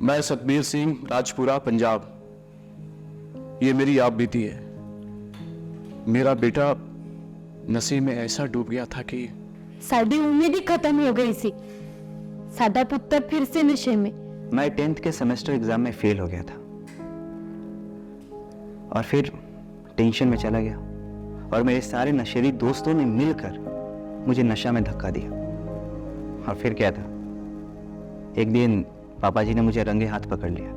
मैं सतबीर सिंह, राजपुरा, पंजाब। ये मेरी आप बीती है। मेरा बेटा नशे में ऐसा डूब गया था कि साडी उम्मीद ही खत्म हो गई सी। साडा पुत्र फिर से नशे में। मैं 10th के सेमेस्टर एग्जाम में फेल हो गया था और फिर टेंशन में चला गया और मेरे सारे नशेड़ी दोस्तों ने मिलकर मुझे नशा में धक्का दिया। और फिर क्या था, एक दिन पापा जी ने मुझे रंगे हाथ पकड़ लिया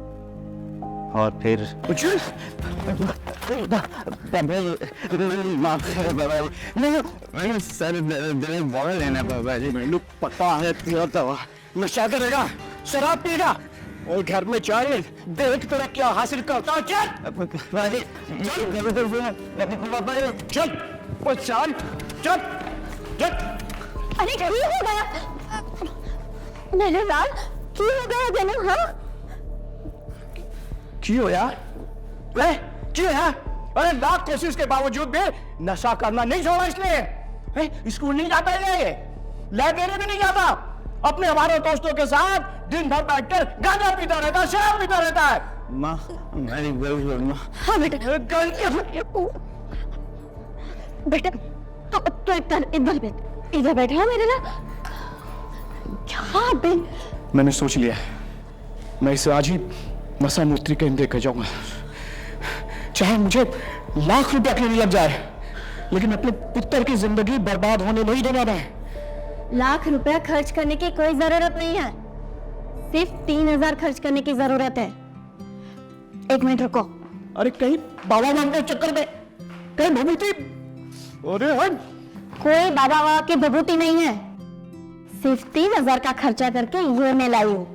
और फिर पता है नशा करेगा, शराब पीगा और घर में जाए देख तेरा क्या हासिल करता है। चल चल चल चल। अरे क्या हो गया मेरे लाल? क्या हो गया जनू? हाँ क्यों यार? क्यों यार? अरे लाख कोशिश के बावजूद भी नशा करना नहीं छोड़ा इसलिए। स्कूल नहीं जाता है, लाइब्रेरी भी नहीं जाता, अपने हमारे दोस्तों के साथ दिन भर बैठकर गांजा पीता रहता है, शराब पीता रहता है। माँ हाँ बेटा, बेटा तो इधर बैठ। हाँ मेरे लाल, क्या बे? मैंने सोच लिया है, मैं इसे आज ही नशा मुक्ति केंद्र लेकर जाऊंगा, चाहे मुझे लाख रुपया के लिए लग जाए, लेकिन अपने पुत्र की जिंदगी बर्बाद होने नहीं देना मैं। लाख रुपया खर्च करने की कोई जरूरत नहीं है, सिर्फ 3000 खर्च करने की जरूरत है। 1 मिनट रुको। अरे कहीं बाबा मांगने के चक्कर में कहीं भभूति? अरे हट, कोई बाबा वाबा की विभूति नहीं है, सिर्फ 3000 का खर्चा करके ये मैं लाई हूँ।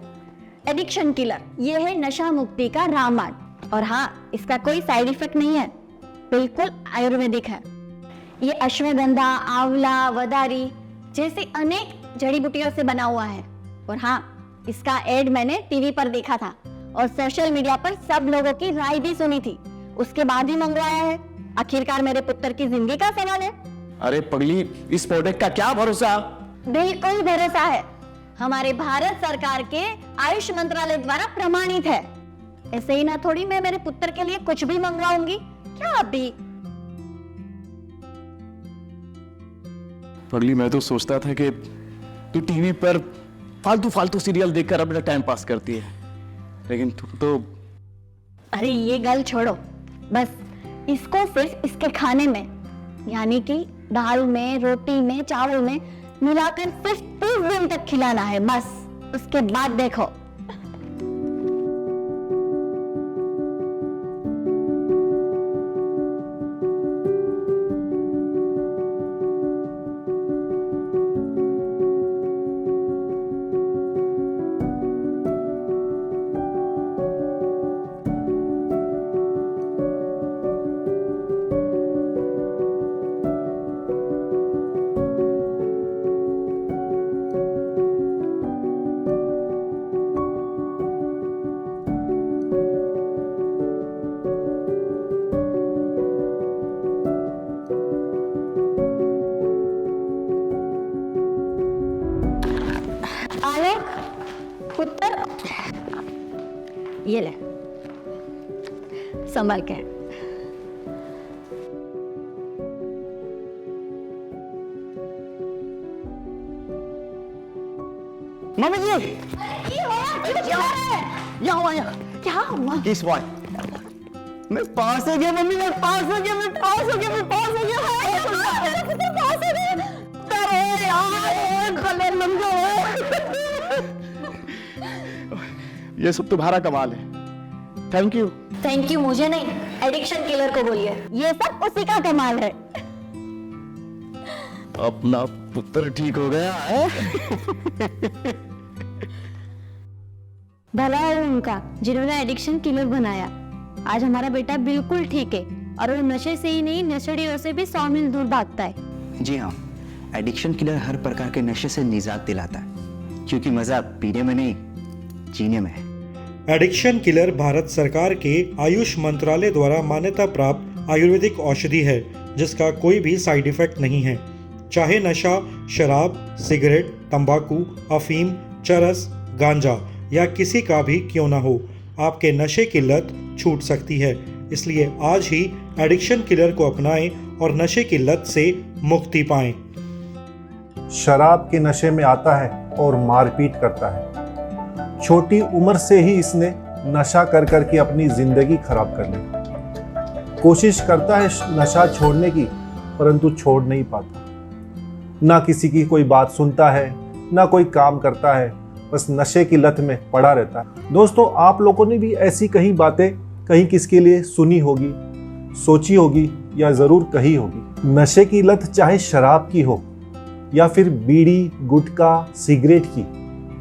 एडिक्शन किलर, ये है नशा मुक्ति का रामबाण। और हाँ, इसका कोई साइड इफेक्ट नहीं है, बिल्कुल आयुर्वेदिक है। ये अश्वगंधा, आंवला, वदारी जैसे अनेक जड़ी बूटियों से बना हुआ है। और हाँ, इसका एड मैंने टीवी पर देखा था और सोशल मीडिया पर सब लोगों की राय भी सुनी थी, उसके बाद ही मंगवाया है। आखिरकार मेरे पुत्र की जिंदगी का सवाल है। अरे पगली, इस प्रोडक्ट का क्या भरोसा? बिल्कुल भरोसा है, हमारे भारत सरकार के आयुष मंत्रालय द्वारा प्रमाणित है। ऐसे ही ना थोड़ी मैं मेरे पुत्र के लिए कुछ भी मंगवाऊंगी। क्या अभी? पगली, मैं तो सोचता था कि तू टीवी पर फालतू फालतू सीरियल देखकर अपना टाइम पास करती है, लेकिन तू तो। अरे ये गल छोड़ो, बस इसको सिर्फ इसके खाने में, यानी कि दाल में, रोटी में, चावल में मिलाकर सिर्फ 30 दिन तक खिलाना है, बस। उसके बाद देखो। अरे पुत्र, ये ले, संभल के। मम्मी जी, यहाँ क्या हुआ? किस बात? मैं पास हो गया मम्मी, मैं पास हो गया, मैं पास हो गया, मैं पास हो गया। अरे यार, गले लंबे। ये सब तुम्हारा कमाल है। Thank you. थैंक यू मुझे नहीं, एडिक्शन किलर को बोलिए, ये सब उसी का कमाल है। अपना पुत्र ठीक हो गया है। भला है उनका जिन्होंने एडिक्शन किलर बनाया। आज हमारा बेटा बिल्कुल ठीक है और वो नशे से ही नहीं, नशेड़ियों से भी 100 मील दूर भागता है। जी हाँ, एडिक्शन किलर हर प्रकार के नशे से निजात दिलाता है, क्योंकि मजा पीने में नहीं, जीने में है। एडिक्शन किलर भारत सरकार के आयुष मंत्रालय द्वारा मान्यता प्राप्त आयुर्वेदिक औषधि है, जिसका कोई भी साइड इफेक्ट नहीं है। चाहे नशा, शराब, सिगरेट, तंबाकू, अफीम, चरस, गांजा या किसी का भी क्यों ना हो, आपके नशे की लत छूट सकती है। इसलिए आज ही एडिक्शन किलर को अपनाएं और नशे की लत से मुक्ति पाएं। शराब के नशे में आता है और मारपीट करता है। छोटी उम्र से ही इसने नशा कर करके अपनी जिंदगी खराब कर ली। कोशिश करता है नशा छोड़ने की, परंतु छोड़ नहीं पाता। ना किसी की कोई बात सुनता है, ना कोई काम करता है, बस नशे की लत में पड़ा रहता है। दोस्तों, आप लोगों ने भी ऐसी कहीं बातें कहीं किसके लिए सुनी होगी, सोची होगी या जरूर कही होगी। नशे की लत चाहे शराब की हो या फिर बीड़ी, गुटखा, सिगरेट की,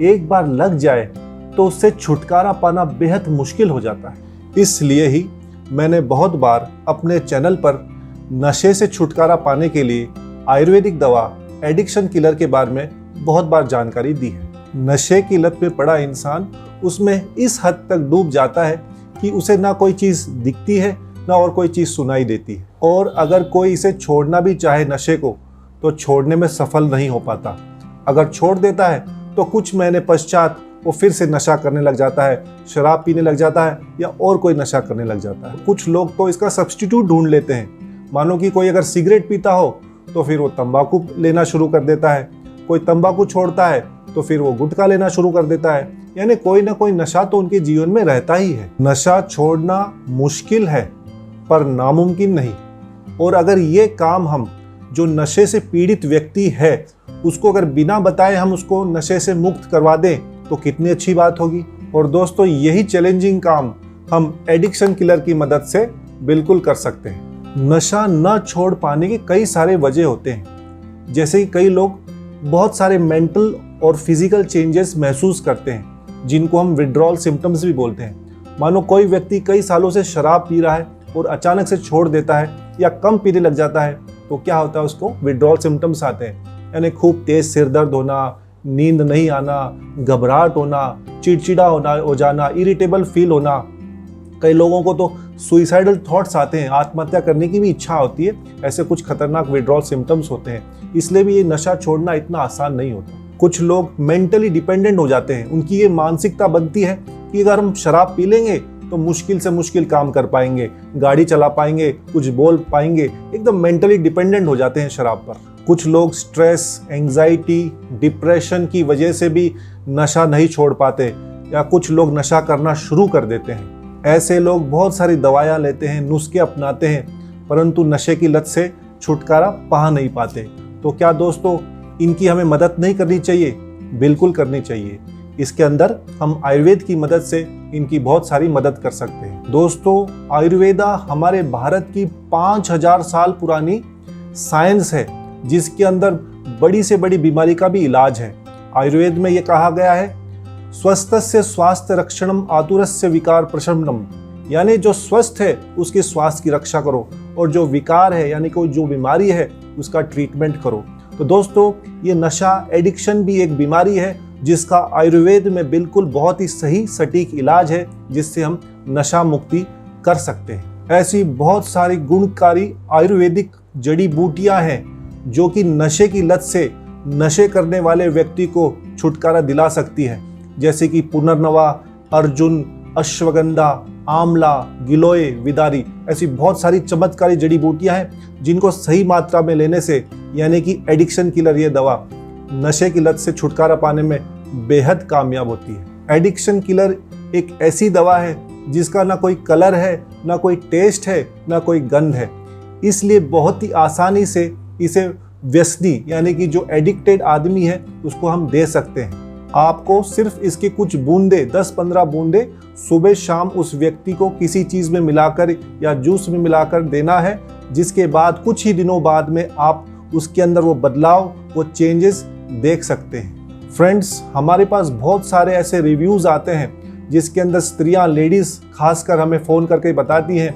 एक बार लग जाए तो उससे छुटकारा पाना बेहद मुश्किल हो जाता है। इसलिए ही मैंने बहुत बार अपने चैनल पर नशे से छुटकारा पाने के लिए आयुर्वेदिक दवा एडिक्शन किलर के बारे में बहुत बार जानकारी दी है। नशे की लत में पड़ा इंसान उसमें इस हद तक डूब जाता है कि उसे ना कोई चीज़ दिखती है, ना और कोई चीज़ सुनाई देती है। और अगर कोई इसे छोड़ना भी चाहे नशे को, तो छोड़ने में सफल नहीं हो पाता। अगर छोड़ देता है तो कुछ महीने पश्चात वो फिर से नशा करने लग जाता है, शराब पीने लग जाता है या और कोई नशा करने लग जाता है। कुछ लोग तो इसका सब्स्टिट्यूट ढूंढ लेते हैं। मानो कि कोई अगर सिगरेट पीता हो तो फिर वो तंबाकू लेना शुरू कर देता है, कोई तंबाकू छोड़ता है तो फिर वो गुटखा लेना शुरू कर देता है। यानी कोई ना कोई नशा तो उनके जीवन में रहता ही है। नशा छोड़ना मुश्किल है पर नामुमकिन नहीं। और अगर ये काम हम जो नशे से पीड़ित व्यक्ति है उसको अगर बिना बताए हम उसको नशे से मुक्त करवा दें तो कितनी अच्छी बात होगी। और दोस्तों, यही चैलेंजिंग काम हम एडिक्शन किलर की मदद से बिल्कुल कर सकते हैं। नशा न छोड़ पाने के कई सारे वजह होते हैं, जैसे कि कई लोग बहुत सारे मेंटल और फिजिकल चेंजेस महसूस करते हैं जिनको हम विड्रॉल सिम्टम्स भी बोलते हैं। मानो कोई व्यक्ति कई सालों से शराब पी रहा है और अचानक से छोड़ देता है या कम पीने लग जाता है तो क्या होता है, उसको विड्रॉल सिम्टम्स आते हैं। यानी खूब तेज सिर दर्द होना, नींद नहीं आना, घबराहट होना, चिड़चिड़ा हो जाना, इरिटेबल फील होना। कई लोगों को तो सुइसाइडल थॉट्स आते हैं, आत्महत्या करने की भी इच्छा होती है। ऐसे कुछ खतरनाक विड्रॉल सिम्टम्स होते हैं। इसलिए भी ये नशा छोड़ना इतना आसान नहीं होता। कुछ लोग मेंटली डिपेंडेंट हो जाते हैं। उनकी ये मानसिकता बनती है कि अगर हम शराब पी लेंगे तो मुश्किल से मुश्किल काम कर पाएंगे, गाड़ी चला पाएंगे, कुछ बोल पाएंगे। एकदम मेंटली डिपेंडेंट हो जाते हैं शराब पर। कुछ लोग स्ट्रेस, एंजाइटी, डिप्रेशन की वजह से भी नशा नहीं छोड़ पाते या कुछ लोग नशा करना शुरू कर देते हैं। ऐसे लोग बहुत सारी दवाइयाँ लेते हैं, नुस्खे अपनाते हैं, परंतु नशे की लत से छुटकारा पा नहीं पाते। तो क्या दोस्तों, इनकी हमें मदद नहीं करनी चाहिए? बिल्कुल करनी चाहिए। इसके अंदर हम आयुर्वेद की मदद से इनकी बहुत सारी मदद कर सकते हैं। दोस्तों, आयुर्वेदा हमारे भारत की 5000 साल पुरानी साइंस है जिसके अंदर बड़ी से बड़ी बीमारी का भी इलाज है। आयुर्वेद में ये कहा गया है, स्वस्थस्य स्वास्थ्य रक्षणम आतुरस्य विकार प्रशमनम, यानी जो स्वस्थ है उसके स्वास्थ्य की रक्षा करो और जो विकार है यानी कोई जो बीमारी है उसका ट्रीटमेंट करो। तो दोस्तों, ये नशा एडिक्शन भी एक बीमारी है जिसका आयुर्वेद में बिल्कुल बहुत ही सही सटीक इलाज है जिससे हम नशा मुक्ति कर सकते हैं। ऐसी बहुत सारी गुणकारी आयुर्वेदिक जड़ी बूटियां हैं जो कि नशे की लत से नशे करने वाले व्यक्ति को छुटकारा दिला सकती है, जैसे कि पुनर्नवा, अर्जुन, अश्वगंधा, आंवला, गिलोय, विदारी। ऐसी बहुत सारी चमत्कारी जड़ी बूटियां हैं जिनको सही मात्रा में लेने से यानी कि एडिक्शन किलर ये दवा नशे की लत से छुटकारा पाने में बेहद कामयाब होती है। एडिक्शन किलर एक ऐसी दवा है जिसका ना कोई कलर है, ना कोई टेस्ट है, ना कोई गंध है। इसलिए बहुत ही आसानी से इसे व्यसनी यानी कि जो एडिक्टेड आदमी है उसको हम दे सकते हैं। आपको सिर्फ इसके कुछ बूंदे 10-15 बूंदे सुबह शाम उस व्यक्ति को किसी चीज़ में मिलाकर या जूस में मिलाकर देना है, जिसके बाद कुछ ही दिनों बाद में आप उसके अंदर वो बदलाव, वो चेंजेस देख सकते हैं। फ्रेंड्स, हमारे पास बहुत सारे ऐसे रिव्यूज़ आते हैं जिसके अंदर स्त्रियां, लेडीज़ खासकर हमें फ़ोन करके बताती हैं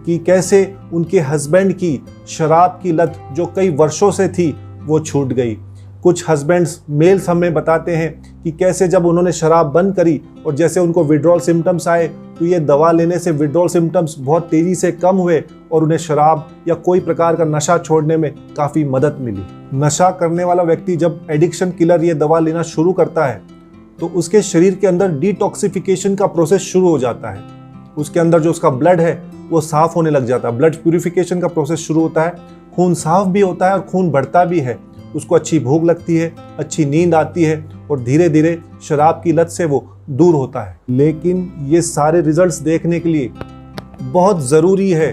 कि कैसे उनके हस्बैंड की शराब की लत जो कई वर्षों से थी वो छूट गई। कुछ हस्बैंड्स मेल्स हमें बताते हैं कि कैसे जब उन्होंने शराब बंद करी और जैसे उनको विड्रॉल सिम्टम्स आए तो ये दवा लेने से विड्रॉल सिम्टम्स बहुत तेज़ी से कम हुए और उन्हें शराब या कोई प्रकार का नशा छोड़ने में काफ़ी मदद मिली। नशा करने वाला व्यक्ति जब एडिक्शन किलर ये दवा लेना शुरू करता है तो उसके शरीर के अंदर डिटॉक्सिफिकेशन का प्रोसेस शुरू हो जाता है। उसके अंदर जो उसका ब्लड है वो साफ होने लग जाता है, ब्लड प्यूरिफिकेशन का प्रोसेस शुरू होता है, खून साफ भी होता है और खून बढ़ता भी है, उसको अच्छी भूख लगती है, अच्छी नींद आती है और धीरे धीरे शराब की लत से वो दूर होता है। लेकिन ये सारे रिजल्ट्स देखने के लिए बहुत ज़रूरी है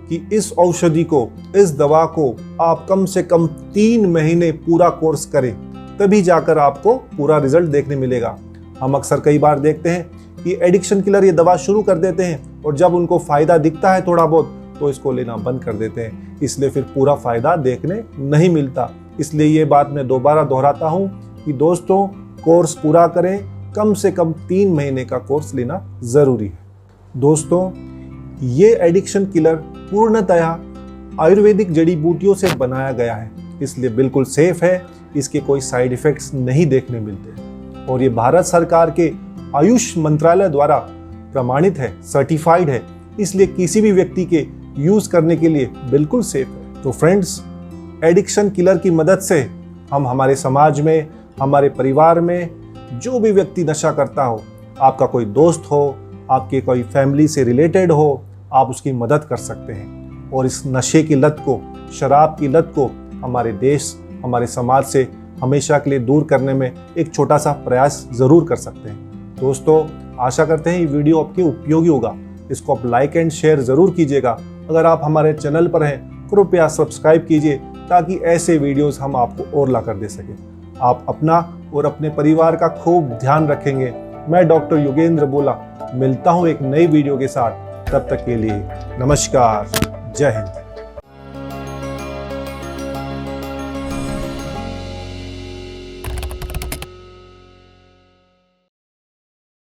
कि इस औषधि को, इस दवा को आप कम से कम 3 महीने पूरा कोर्स करें, तभी जाकर आपको पूरा रिजल्ट देखने मिलेगा। हम अक्सर कई बार देखते हैं कि एडिक्शन किलर ये दवा शुरू कर देते हैं और जब उनको फ़ायदा दिखता है थोड़ा बहुत तो इसको लेना बंद कर देते हैं, इसलिए फिर पूरा फ़ायदा देखने नहीं मिलता। इसलिए ये बात मैं दोबारा दोहराता हूँ कि दोस्तों, कोर्स पूरा करें, कम से कम 3 महीने का कोर्स लेना ज़रूरी है। दोस्तों, ये एडिक्शन किलर पूर्णतया आयुर्वेदिक जड़ी बूटियों से बनाया गया है, इसलिए बिल्कुल सेफ है, इसके कोई साइड इफ़ेक्ट्स नहीं देखने मिलते और ये भारत सरकार के आयुष मंत्रालय द्वारा प्रमाणित है, सर्टिफाइड है, इसलिए किसी भी व्यक्ति के यूज़ करने के लिए बिल्कुल सेफ है। तो फ्रेंड्स, एडिक्शन किलर की मदद से हम हमारे समाज में, हमारे परिवार में जो भी व्यक्ति नशा करता हो, आपका कोई दोस्त हो, आपके कोई फैमिली से रिलेटेड हो, आप उसकी मदद कर सकते हैं और इस नशे की लत को, शराब की लत को हमारे देश, हमारे समाज से हमेशा के लिए दूर करने में एक छोटा सा प्रयास ज़रूर कर सकते हैं। दोस्तों, आशा करते हैं ये वीडियो आपके उपयोगी होगा। इसको आप लाइक एंड शेयर ज़रूर कीजिएगा। अगर आप हमारे चैनल पर हैं, कृपया सब्सक्राइब कीजिए ताकि ऐसे वीडियोस हम आपको और ला कर दे सकें। आप अपना और अपने परिवार का खूब ध्यान रखेंगे। मैं डॉक्टर योगेंद्र बोला मिलता हूँ एक नई वीडियो के साथ। तब तक के लिए नमस्कार, जय हिंद।